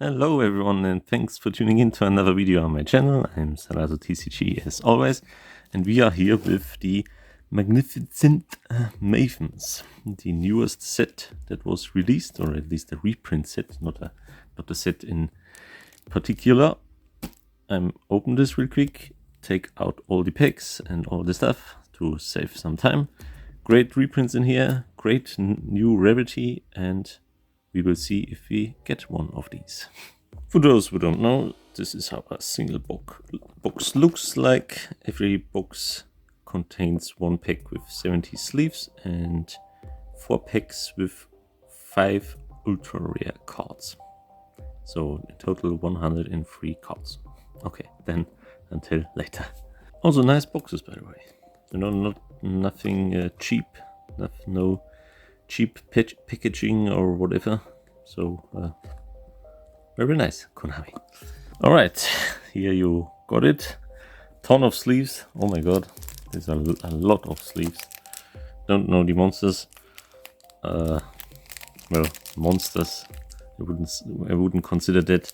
Hello everyone and thanks for tuning in to another video on my channel. I'm Sarasu TCG as always, and we are here with the magnificent Mavens, the newest set that was released, or at least a reprint set, not a set in particular. Open this real quick, take out all the packs and all the stuff to save some time. Great reprints in here, great new rarity, and we will see if we get one of these. For those who don't know, this is how a single box looks like. Every box contains one pack with 70 sleeves and 4 packs with 5 ultra rare cards. So in total 103 cards. Okay, then until later. Also nice boxes, by the way. You know, nothing cheap, no cheap packaging or whatever. So very nice, Konami. Alright, here you got it. Ton of sleeves. Oh my god, there's a lot of sleeves. Don't know the monsters. Well, monsters. I wouldn't consider that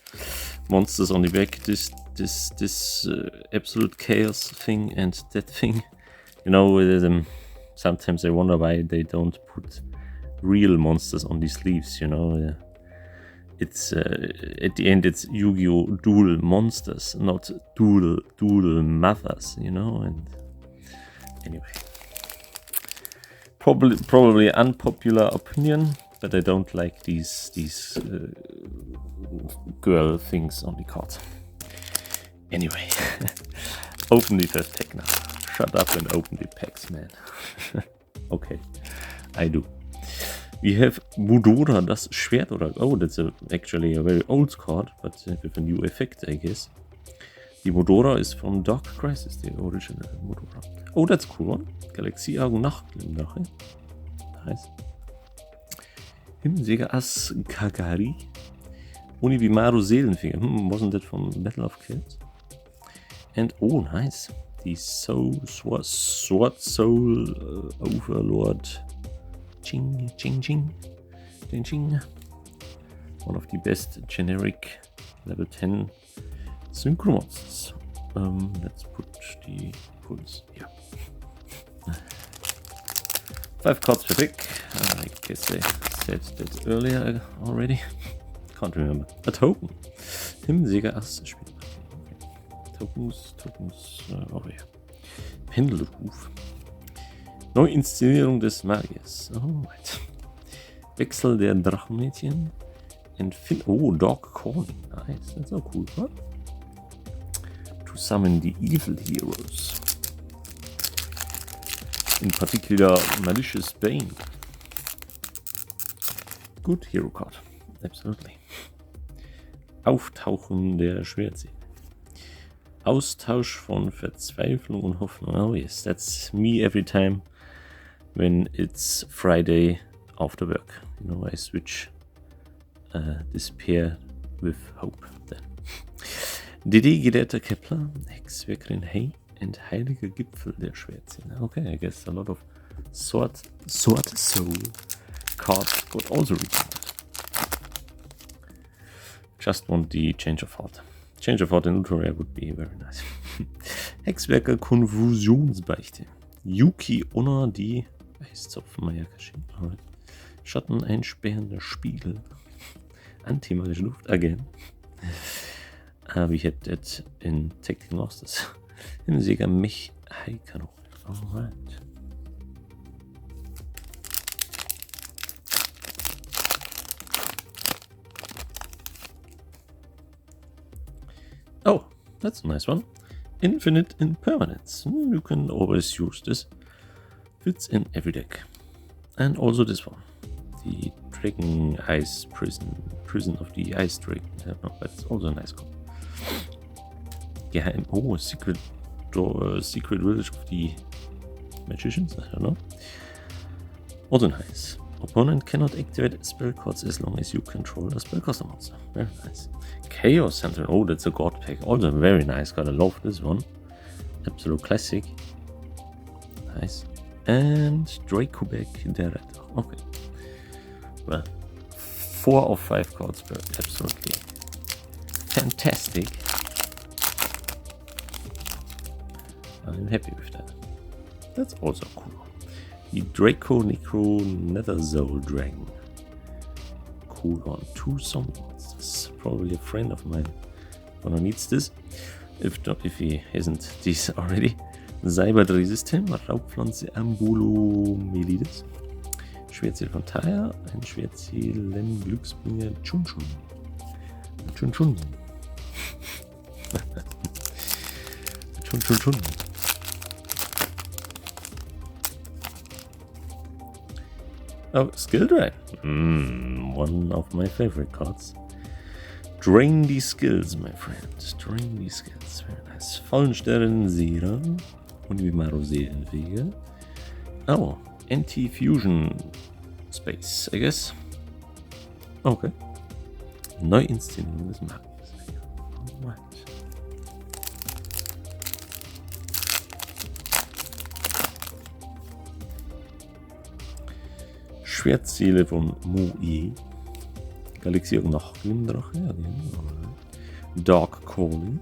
monsters on the back. This absolute chaos thing and that thing. You know, sometimes I wonder why they don't put real monsters on the sleeves. You know, it's at the end it's Yu-Gi-Oh! Dual monsters, not dual mothers. You know, and anyway, probably unpopular opinion, but I don't like these girl things on the card. Anyway, open the first pack now. Shut up and open the packs, man. Okay, I do. We have Budora, das Schwert, or oh, that's actually a very old card, but with a new effect, I guess. The Budora is from Dark Crisis, the original Budora. Oh, that's a cool one. Galaxieaugen Nachtlache. Nice. Himmelsäger As Kagari. Unibimaru Seelenfinger. Wasn't that from Battle of Kells? And oh, nice. The Sword Soul Overlord. Ching. One of the best generic level 10 synchro monsters. Let's put the pulse here. 5 cards per pick. I guess I said that earlier already. Can't remember. A token. Himmelsäger As Spiel. Okay. Tokens over here. Pendelruf. Neuinszenierung des Magiers. Alright. Wechsel der Drachenmädchen. Oh, Dog Calling. Nice. That's so cool, huh? To summon the evil heroes. In particular, Malicious Bane. Good hero card. Absolutely. Auftauchen der Schwertsee. Austausch von Verzweiflung und Hoffnung. Oh yes, that's me every time when it's Friday after work. You know, I switch despair with hope then. DD Gelehrter Kepler, Hexwerkerin Hey, and Heiliger Gipfel der Schwertsee. Okay, I guess a lot of Sword Soul cards got also reprinted. Just want the change of heart. Change of heart in ultra rare would be very nice. Hexwerker Konfusionsbeichte. Yuki Honor, die Eiszopfen Mayakashi. Schatten einsperrender Spiegel. Antimagische Luft again. We had that in Tactical Masters. Himmelsäger Mech Heikano. Alright. Oh, that's a nice one. Infinite Impermanence. You can always use this. Fits in every deck. And also this one. The Dragon Ice Prison of the Ice Dragon. I don't know, that's also a nice card. Geheim. Oh, Secret Village of the Magicians. I don't know. Also nice. Opponent cannot activate spell cards as long as you control a spellcaster monster. Very nice. Chaos Center. Oh, that's a god pack. Also very nice. Gotta love this one. Absolute classic. Nice. And Dracobek der Retter. Okay. Well, 4 of 5 cards were absolutely fantastic. I'm happy with that. That's also cool. The Draco Necro Nether Soul Dragon. Cool one. 2 summons. This is probably a friend of mine. Gonna needs this. If he hasn't this already. Cyberdreh System, Raubpflanze Ambolomelides. Schwertziel von Taya, ein Schwertzielen Glücksbringer Chunchun. Chunchun. Chunchun. Oh, Skill Drain. One of my favorite cards. Drain the skills, my friend. Drain the skills. Very nice. Fallenstern Sera. Unimaro Seelenwege. Oh, Anti-Fusion Space, I guess. Okay. Neuinszenierung des Marktes. Alright. Schwertseele von Moe. Galaxierung nach Glimdrache. Ja, Dark Calling.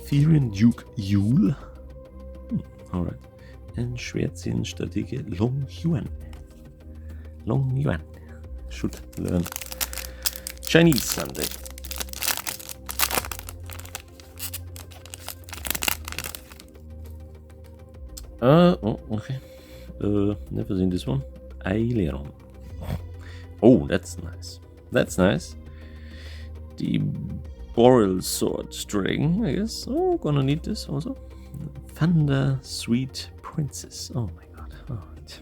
Therian Duke Yule. Alright. And Schwertseelenstratege Long Yuan. Should learn Chinese someday. Oh, okay. Never seen this one. Aileron. Oh, that's nice. That's nice. The Boreal Sword String, I guess. Oh, gonna need this also. Thunder Sweet Princess. Oh my god. Alright.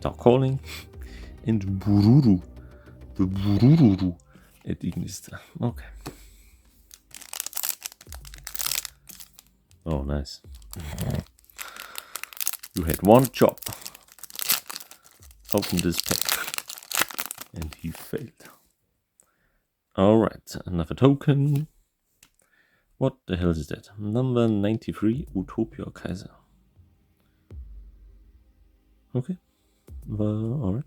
Dark Calling. And Bururu. The Bururu at Ignister. Okay. Oh, nice. You had one job. Open this pack. And he failed. Alright, another token. What the hell is that? Number 93, Utopia Kaiser. Okay. Alright.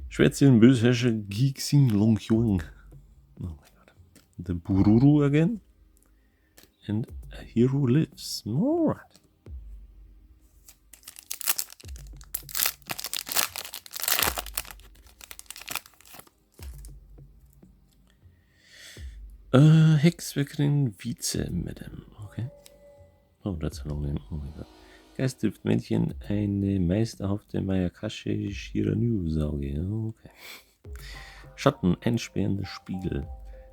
Schwertzielen Bösherrscher Gixing Longyuan. Oh my god. The Bururu again. And a hero lives. Alright. Hexweckerin Vize Madame. Okay. Oh, that's a long name. Oh my god. Geistduftmännchen, eine meisterhafte Mayakashi Shiranyu-Sauge. Okay. Schatten, einsperrendes Spiegel.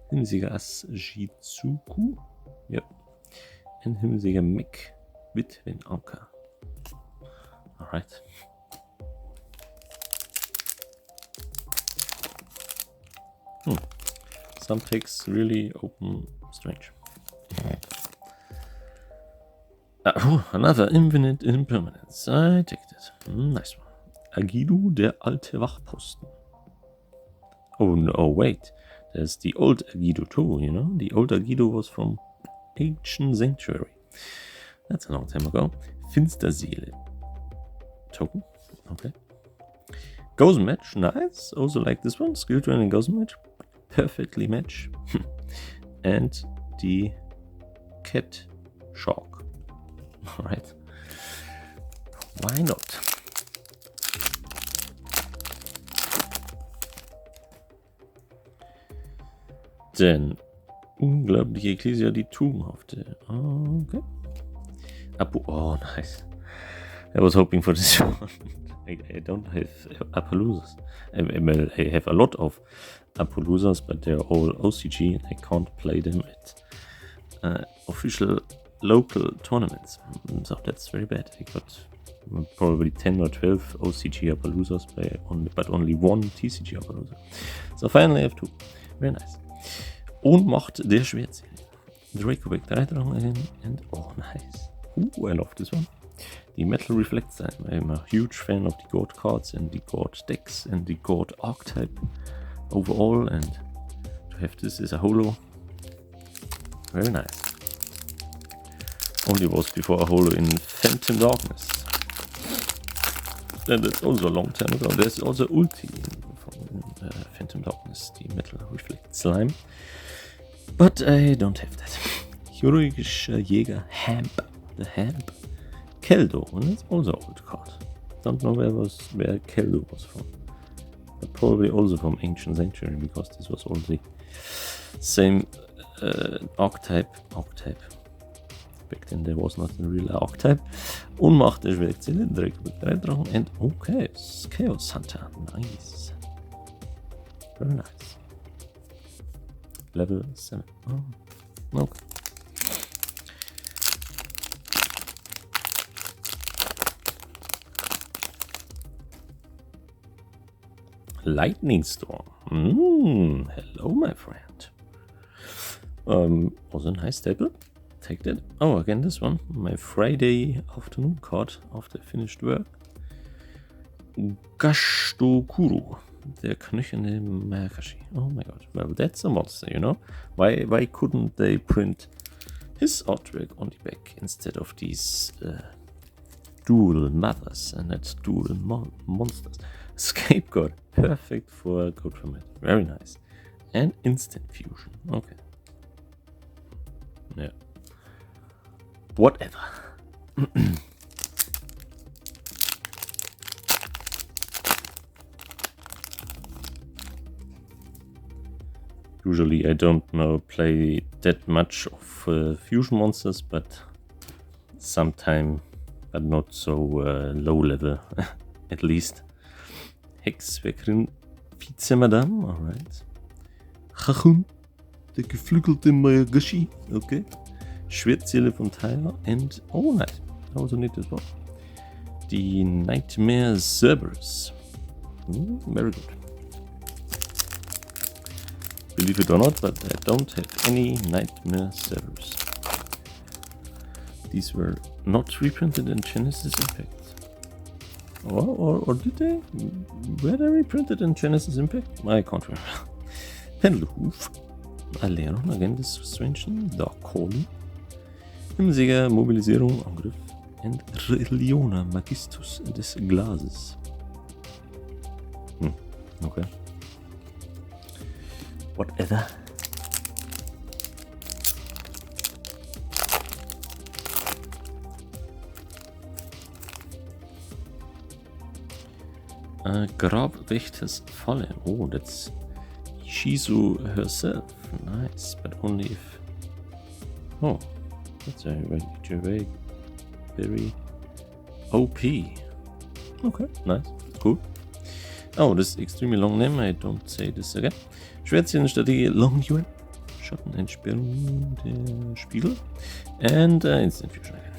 Himmelsieger Ass Shizuku. Ja. Ein himmelsieger Mech. Witwenanker. Alright. Some picks really open strange. Another infinite impermanence. I take it. Nice one. Agido, der alte Wachposten. Oh no, wait. There's the old Agido too, you know? The old Agido was from Ancient Sanctuary. That's a long time ago. Finsterseele. Token. Okay. Ghost Match. Nice. Also like this one. Skill Train and Ghost Match. Perfectly match. And the Cat Shark. Alright. Why not? Denn unglaubliche Ecclesia, die tugendhafte. Okay. Oh, nice. I was hoping for this one. I don't have Appaloosas. I have a lot of Appaloosas, but they're all OCG and I can't play them at official local tournaments. So that's very bad. I got probably 10 or 12 OCG Appaloosas, but only one TCG Appaloosa. So finally I have 2. Very nice. Ohnmacht der Schwertseele. Dracoback 3 again, and oh nice. Ooh, I love this one. The Metal Reflects. I'm a huge fan of the God cards and the God decks and the God archetype overall, and to have this as a holo, very nice. Only was before a holo in Phantom Darkness. And that's also a long time ago. There's also Ulti from Phantom Darkness, the Metal Reflect Slime. But I don't have that. Heroischer Jäger Hamp. The Hamp. Keldo, and that's also an old card. Don't know where Keldo was from. But probably also from Ancient Sanctuary, because this was all the same archetype. Back then there was not a real archetype. Unmacht der Schwertzelle, direkt mit 3 Drachen, and okay, Chaos Hunter. Nice. Very nice. Level 7. Oh, okay. Lightning Storm. Hello, my friend. Was a nice table. Take that. Oh, again this one. My Friday afternoon card after finished work. Gashokuru. Der knöcherne Makashi. Oh my god. Well, that's a monster, you know? Why couldn't they print his artwork on the back instead of these dual mothers and not dual monsters? Scapegoat. Perfect for code format. Very nice. And instant fusion. Okay. Yeah. Whatever. Usually I don't play that much of fusion monsters, but sometime, but not so low level, at least. Hexwerkerin Vizemadame, alright. Chachun, der geflügelte Mayagashi, okay. Schwertseele von Tyler, and oh nice, I also need this one. The Nightmare Cerberus. Very good. Believe it or not, but I don't have any Nightmare Cerberus. These were not reprinted in Genesis Impact. Or did they? Were they reprinted in Genesis Impact? I can't remember. Pendelhoof. Aleron, again this strange name. Dark Calling. Himmelsjäger, Mobilisierung, Angriff. And Reliona, Magistus des Glases. Okay. Whatever. Grabwächters Falle. Oh, that's Shizu herself. Nice, but only if... Oh, that's very OP. Okay, nice, cool. Oh, this is extremely long name. I don't say this again. Schwertziehen-Strategie Long Yuan. Schattenentsperrung der Spiegel. And Instant Fusion again.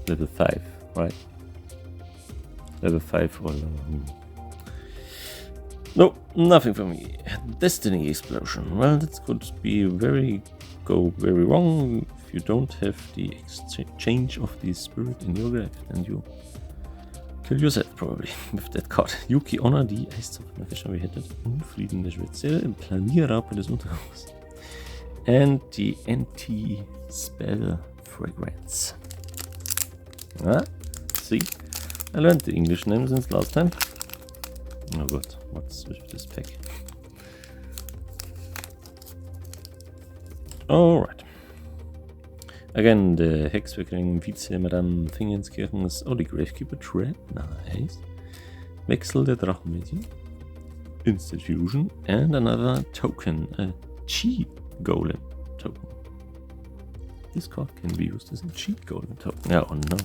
Level 5, right? Level 5 or no, nothing for me. Destiny Explosion. Well, that could be go very wrong if you don't have the exchange of the spirit in your grave, and you kill yourself probably with that card. Yuki Honor, die Eiszapfenmarke we had that. Unfrieden der Schwertzelle, Planierraupe des Untergangs. And the Anti-Spell Fragrance. See, I learned the English name since last time. Oh god, what's with this pack? Alright. Again, the Hexwerkerin Vizemadame Fingenskirchen is the Gravekeeper Trap. Nice. Wechsel der Drachenmädchen. Instant Fusion. And another token, a Chi Golem token. This card can be used as a Chi Golem token. Yeah, oh no.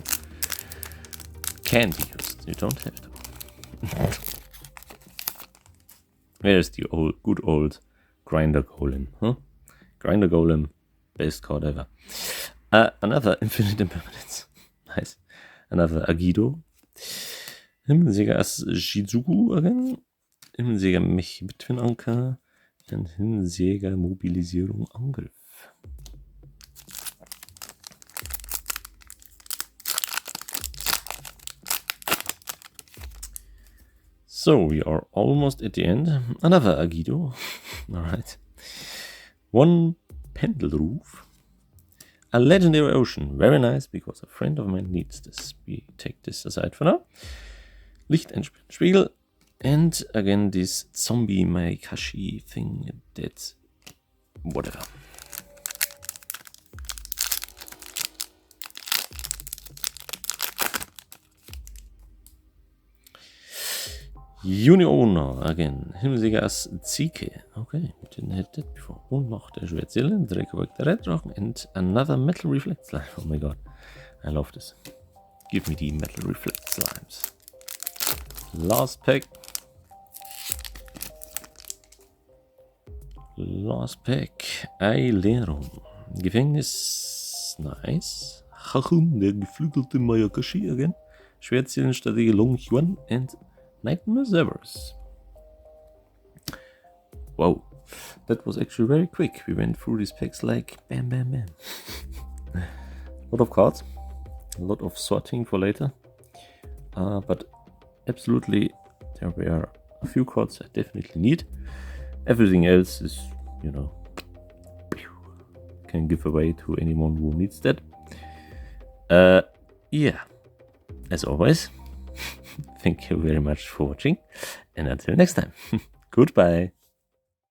Can be used, you don't have to. Where's the good old Grinder Golem, huh? Grinder Golem, best card ever. Another Infinite Impermanence. Nice. Another Agido. Himmelsjäger as Shizuku again. Himmelsjäger Mech Bitwinanker. And Himmelsjäger Mobilisierung Angriff. So we are almost at the end. Another Agido. Alright. One Pendelruf. A legendary ocean. Very nice, because a friend of mine needs this. We take this aside for now. Licht and Spiegel. And again, this zombie Maikashi thing. That's whatever. Yugioh again. Himmelsiegas Zike. Okay, we didn't have that before. Und noch der Schwertseele, Dracoback the Red Dragon, and another Metal Reflect Slime. Oh my god, I love this. Give me the Metal Reflect Slimes. Last pack. Last pack. Eilerum. Gefängnis. Nice. Hachum, der geflügelte Mayakashi again. Schwertseelenstratege Long Yuan and Nightmare Zevers. Wow, that was actually very quick. We went through these packs like bam, bam, bam. A lot of cards, a lot of sorting for later. But absolutely, there were a few cards I definitely need. Everything else is, you know, can give away to anyone who needs that. Yeah, as always. Thank you very much for watching, and until next time, goodbye.